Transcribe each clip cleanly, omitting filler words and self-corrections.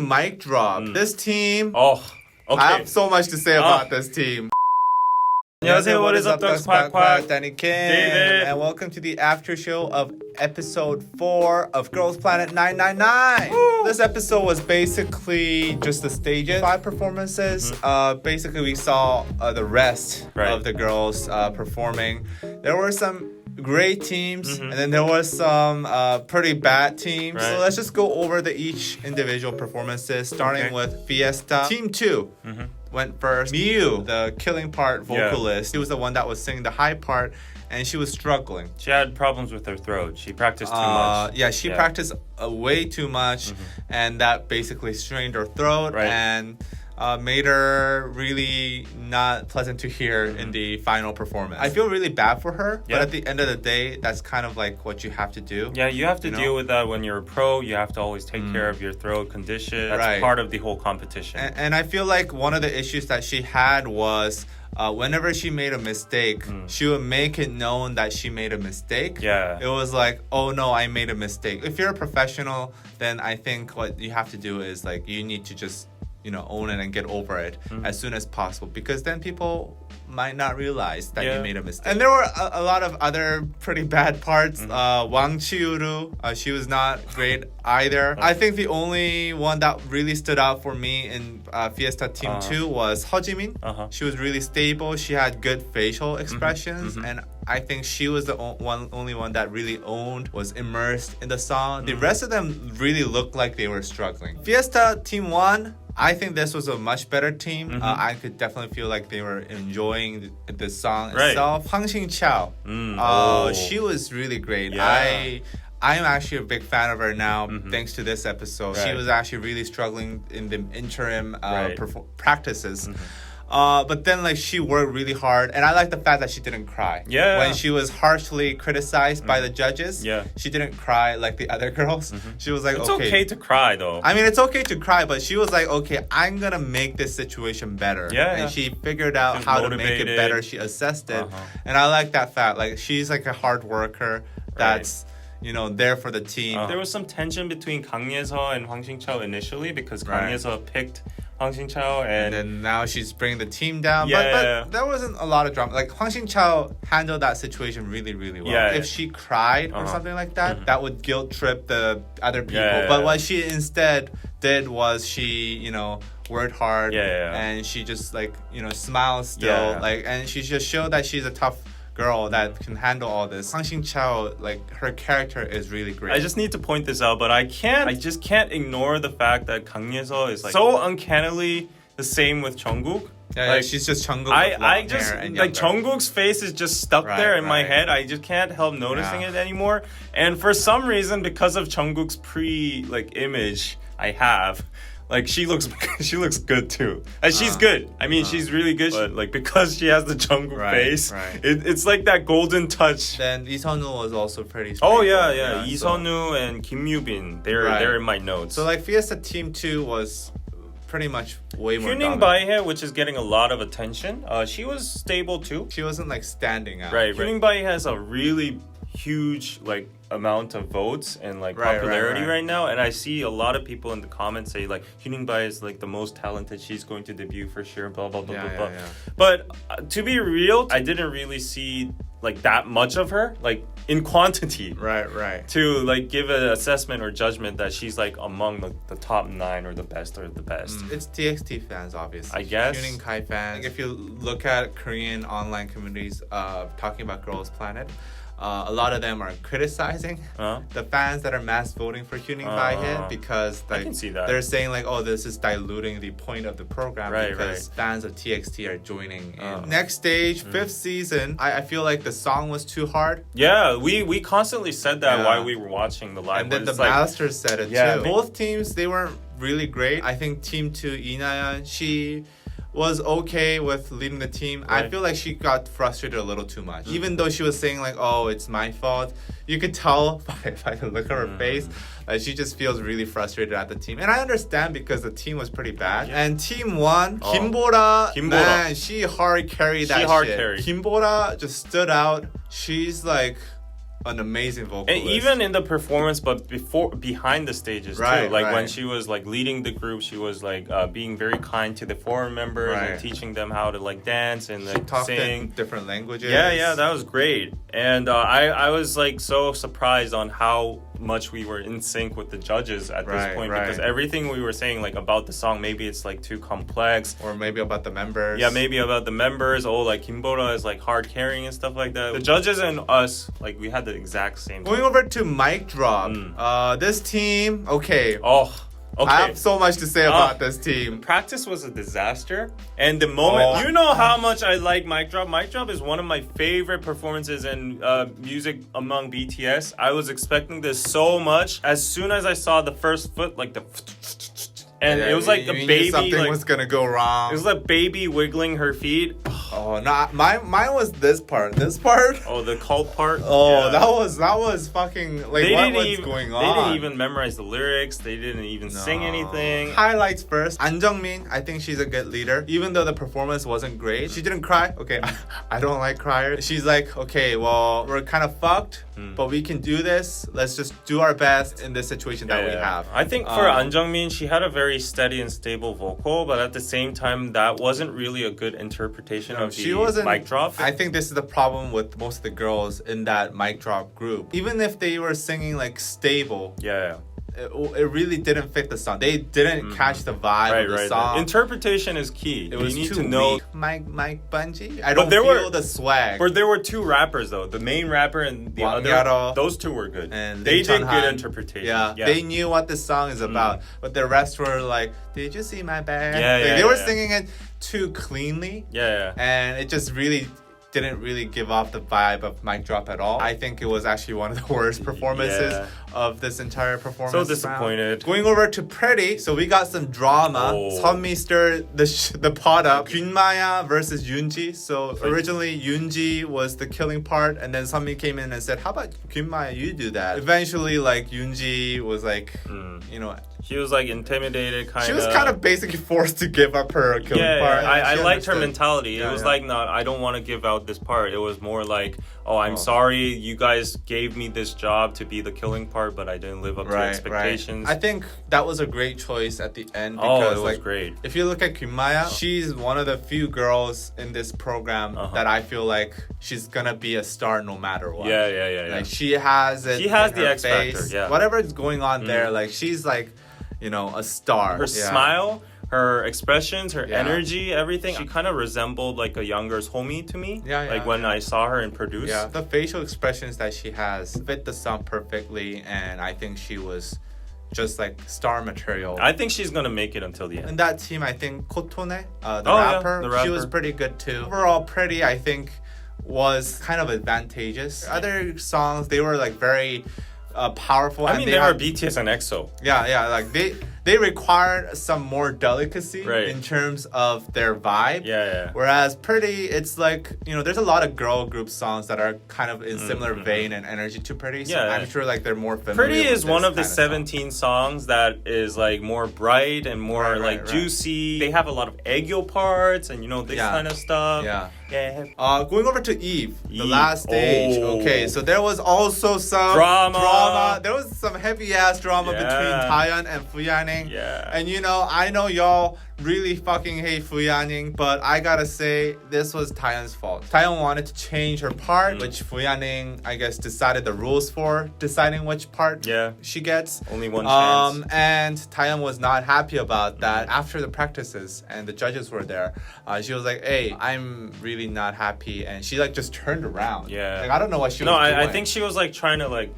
Mic Drop. This team, Oh, okay. I have so much to say about this team. 안녕하세요, what is up, Ducks Quack Quack? Danny Kim. David. And welcome to the after show of episode 4 of Girls Planet 999. Woo. This episode was basically just the stages, 5 performances. Basically, we saw the rest of the girls performing. There were some great teams, and then there was some pretty bad teams. So let's just go over each individual performances, starting with Fiesta. Team 2 went first. Miu, the killing part vocalist, she was the one that was singing the high part, and she was struggling. She had problems with her throat. She practiced too much. Yeah, she practiced way too much, and that basically strained her throat and made her really not pleasant to hear in the final performance. I feel really bad for her, but at the end of the day, that's kind of like what you have to do. Yeah, you have to deal with that when you're a pro. You have to always take care of your throat condition. That's part of the whole competition. And I feel like one of the issues that she had was whenever she made a mistake, she would make it known that she made a mistake. Yeah. It was like, oh no, I made a mistake. If you're a professional, then I think what you have to do is like, you need to just own it and get over it as soon as possible, because then people might not realize that you made a mistake. And there were a lot of other pretty bad parts. Wang Chiuru, she was not great either. I think the only one that really stood out for me in Fiesta Team 2 was Ho Jimin. She was really stable. She had good facial expressions, and I think she was the only one that really was immersed in the song. The rest of them really looked like they were struggling. Fiesta Team 1, I think this was a much better team. I could definitely feel like they were enjoying the song itself. Hwang Chao, she was really great. Yeah. I'm actually a big fan of her now, thanks to this episode. She was actually really struggling in the interim practices. But then she worked really hard, and I like the fact that she didn't cry. When she was harshly criticized by the judges, she didn't cry like the other girls. She was like, it's okay to cry though. I mean, it's okay to cry, but she was like, okay, I'm gonna make this situation better. And she figured out how to make it better. She assessed it, and I like that fact. Like, she's like a hard worker that's there for the team. There was some tension between Kang Ye-seo and Hwang Chao initially, because Kang Ye-seo picked Hwang Chao, and then now she's bringing the team down. But there wasn't a lot of drama. Like, Hwang Chao handled that situation really, really well. If she cried or something like that, that would guilt trip the other people. But what she instead did was she, worked hard, and she just smiled still, and she just showed that she's a tough girl that can handle all this. Hwang Chao, her character is really great. I just need to point this out, but I just can't ignore the fact that Kang Ye-seo is so uncannily the same with Jungkook. She's just Jungkook with long hair and younger. Jungkook's face is just stuck there in my head. I just can't help noticing it anymore. And for some reason, because of Jungkook's image I have, she looks good too. And she's good. I mean, she's really good. But because she has the Jungkook face, it's like that golden touch. Then Lee Sun-woo was also pretty. Oh yeah. Lee Sun-woo and Kim Yoo-bin, they're in my notes. So Fiesta Team 2 was pretty much way more. Guinn Myah, which is getting a lot of attention. She was stable too. She wasn't standing out. Guinn Myah has a really huge amount of votes and popularity right now, and I see a lot of people in the comments say Guinn Myah is the most talented, she's going to debut for sure, blah blah blah blah. But to be real, I didn't really see that much of her in quantity to give an assessment or judgment that she's among the top 9 or the best It's TXT fans, obviously, I guess. Hyunin Kai fans. If you look at Korean online communities talking about Girls Planet, a lot of them are criticizing the fans that are mass voting for Hyunin Myah, because I can see that. They're saying oh, this is diluting the point of the program, because fans of TXT are joining in. Next stage, 5th season, I feel like the song was too hard. Yeah, we constantly said that while we were watching the live. And then the Masters said it too. Both teams, they weren't really great. I think Team 2, Dayeon, she was okay with leading the team. I feel like she got frustrated a little too much. Even though she was saying oh, it's my fault, you could tell by the look of her face that she just feels really frustrated at the team. And I understand, because the team was pretty bad. And Team 1, Guinn Myah, man, she hard carried that shit. Guinn Myah just stood out. She's an amazing vocalist. And even in the performance, but behind the stages too. Like when she was like leading the group, she was like being very kind to the foreign members and teaching them how to like dance and like sing in different languages. Yeah, that was great. And I was like so surprised on how much we were in sync with the judges at this point, because everything we were saying like about the song, maybe it's like too complex, or maybe about the members. Yeah, maybe about the members. Oh, like Kimbora is like hard carrying and stuff like that. The judges and us, like we had the exact same. Going over to Mic Drop, this team, okay. Okay. I have so much to say about this team. Practice was a disaster. And the moment, you know how much I like Mic Drop. Mic Drop is one of my favorite performances in music among BTS. I was expecting this so much. As soon as I saw the first foot, like the... And it was like a baby. Something was gonna go wrong. It was like baby wiggling her feet. Oh no! Mine was this part. This part. Oh, the cult part. Oh, that was fucking like what's going on? They didn't even memorize the lyrics. They didn't even sing anything. Highlights first. An Jungmin, I think she's a good leader. Even though the performance wasn't great, she didn't cry. Okay, I don't like criers. She's like, okay, well, we're kind of fucked, but we can do this. Let's just do our best in this situation that we have. I think for An Jungmin, she had a very steady and stable vocal, but at the same time, that wasn't really a good interpretation of the Mic Drop. I think this is the problem with most of the girls in that Mic Drop group. Even if they were singing like stable, it really didn't fit the song. They didn't catch the vibe of the song. Interpretation is key. It was you need too to know weak. Mike Bungie. I don't feel the swag. But there were two rappers though. The main rapper and the other. Those two were good. And they did good interpretation. Yeah, they knew what the song is about. But the rest were like, "Did you see my bag?" They were singing it too cleanly. And it just really didn't really give off the vibe of Mic Drop at all. I think it was actually one of the worst performances of this entire performance. So disappointed. Going over to Pretty, so we got some drama. Sunmi stirred the pot up. Guinn Myah versus Yoonji. So originally Yoonji was the killing part, and then Sunmi came in and said, "How about Guinn Myah, you do that?" Eventually, like Yoonji was like, you know. She was like intimidated, kind of. She was kind of basically forced to give up her killing part. I liked her mentality. It was like, no, I don't want to give out this part. It was more like, I'm sorry, you guys gave me this job to be the killing part, but I didn't live up to expectations. I think that was a great choice at the end because it was great. If you look at Guinn Myah, she's one of the few girls in this program that I feel like she's gonna be a star no matter what. Like she has it. She has the X factor. Yeah. Whatever is going on there, like she's like, you know, a star. Her smile, her expressions, her energy, everything. She kind of resembled like a younger homie to me. Like when I saw her in Produce. Yeah, the facial expressions that she has fit the song perfectly, and I think she was just like star material. I think she's gonna make it until the end. In that team, I think Kotone, the rapper, she was pretty good too. Overall, Pretty, I think, was kind of advantageous. Other songs, they were like very powerful. I mean, they are BTS and EXO. Yeah, like they required some more delicacy in terms of their vibe. Whereas Pretty, it's like, you know, there's a lot of girl group songs that are kind of in similar vein and energy to Pretty. So I'm sure like they're more familiar. Pretty is one of the 17 songs that is like more bright and more juicy. They have a lot of aegyo parts and, you know, this kind of stuff. Going over to Eve, the last stage. Okay, so there was also some drama. There was some heavy ass drama between Dayeon and Fuyaning. And you know, I know y'all really fucking hate Fuyaning, but I gotta say, this was Dayeon's fault. Dayeon wanted to change her part, which Fuyaning, I guess, decided the rules for deciding which part she gets. Only one chance. And Dayeon was not happy about that. After the practices and the judges were there, she was like, "Hey, I'm really not happy," and she like just turned around. Like, I don't know what she was doing. I think she was like trying to like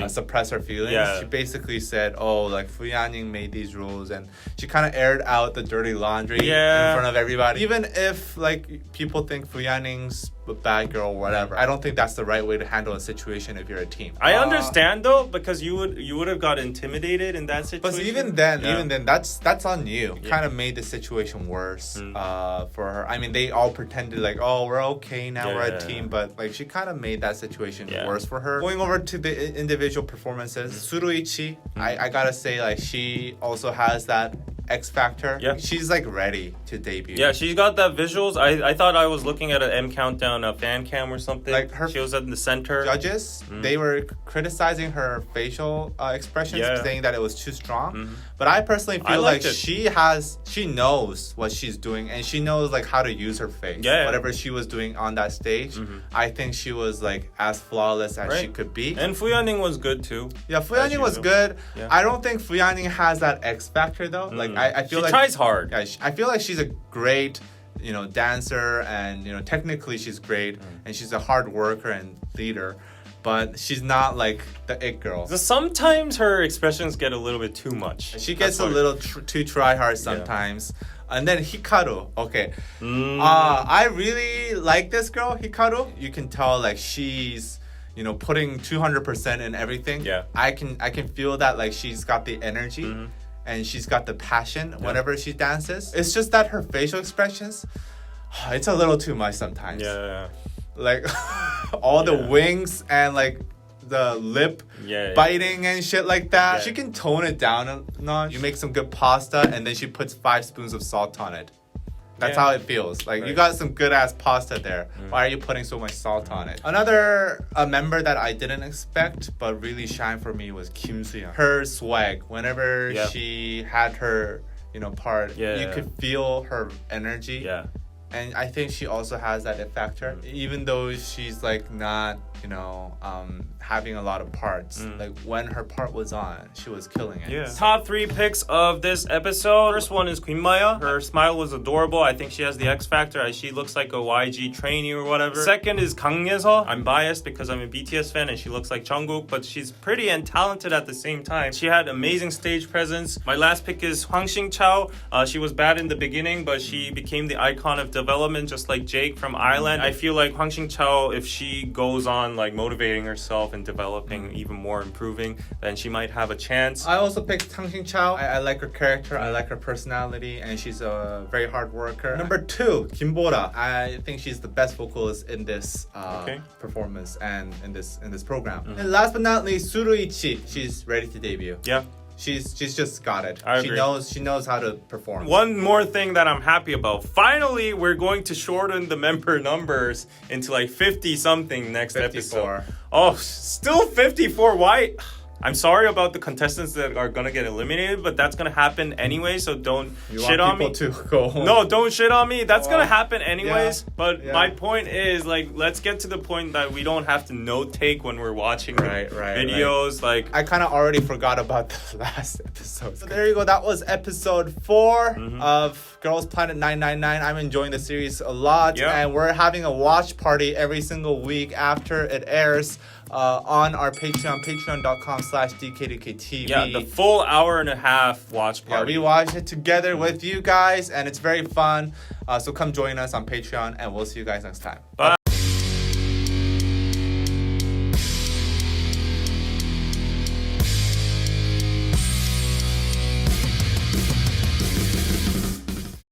suppress her feelings. She basically said, like Fuyaning made these rules, and she kind of aired out the dirty laundry in front of everybody. Even if like people think Fuyaning's a bad girl or whatever, I don't think that's the right way to handle a situation if you're a team. I understand though, because you would have got intimidated in that situation. But even then, that's on you. Kind of made the situation worse for her. I mean, they all pretended like, we're okay now, we're a team, but like she kind of made that situation worse for her. Going over to the individual performances, Suruichi, I gotta say, like, she also has that X Factor. Yeah. She's like ready to debut. Yeah, she's got that visuals. I thought I was looking at an M Countdown fan cam or something. Like her she was in the center. Judges, they were criticizing her facial expressions, saying that it was too strong. But I personally feel like she knows what she's doing, and she knows like how to use her face. Yeah. Whatever she was doing on that stage, I think she was like as flawless as she could be. And Fu Yanning was good too. Yeah, Fu Yanning was good. Yeah. I don't think Fu Yanning has that X factor though. Like I feel she like tries hard. Yeah, I feel like she's a great, dancer, and technically she's great, and she's a hard worker and leader. But she's not like the it girl. So sometimes her expressions get a little bit too much. She gets a little too try hard sometimes. Yeah. And then Hikaru, okay. I really like this girl, Hikaru. You can tell like she's putting 200% in everything. Yeah. I can feel that like she's got the energy and she's got the passion whenever she dances. It's just that her facial expressions, it's a little too much sometimes. Yeah. Like all the wings and like the lip biting and shit like that. She can tone it down a notch. You make some good pasta and then she puts 5 spoons of salt on it. That's how it feels. Like you got some good ass pasta there. Why are you putting so much salt on it? Another member that I didn't expect but really shined for me was Kim Soo-yeon. Her swag. Whenever she had her part, you could feel her energy. Yeah. And I think she also has that it factor. Even though she's like not, having a lot of parts. Like when her part was on, she was killing it. Yeah. Top 3 picks of this episode. First one is Guinn Myah. Her smile was adorable. I think she has the X factor. She looks like a YG trainee or whatever. Second is Kang Ye-seo. I'm biased because I'm a BTS fan and she looks like Jungkook, but she's pretty and talented at the same time. She had amazing stage presence. My last pick is Hwang Sing-chao. She was bad in the beginning, but she became the icon of development, just like Jake from Island. I feel like Hwang Sing-chao, if she goes on like motivating herself and developing even more, improving, then she might have a chance. I also picked Hwang Sing-chao. I like her character, I like her personality, and she's a very hard worker. Number 2, Guinn Myah. I think she's the best vocalist in this performance and in this program. And last but not least, Suruichi. She's ready to debut. Yeah. She's just got it. I agree. She knows how to perform. One more thing that I'm happy about. Finally, we're going to shorten the member numbers into like 50 something next 54. episode. Oh, still 54. Why? I'm sorry about the contestants that are gonna get eliminated, but that's gonna happen anyway, so don't shit on me. To go home. No, don't shit on me. That's gonna happen anyways. But my point is, like, let's get to the point that we don't have to note take when we're watching videos. Like, I kind of already forgot about the last episode. So there you go. That was episode 4 of Girls Planet 999. I'm enjoying the series a lot, and we're having a watch party every single week after it airs. On our Patreon, patreon.com/DKDKTV. Yeah, the full hour and a half watch party. Yeah, we watch it together with you guys, and it's very fun. So come join us on Patreon, and we'll see you guys next time. Bye.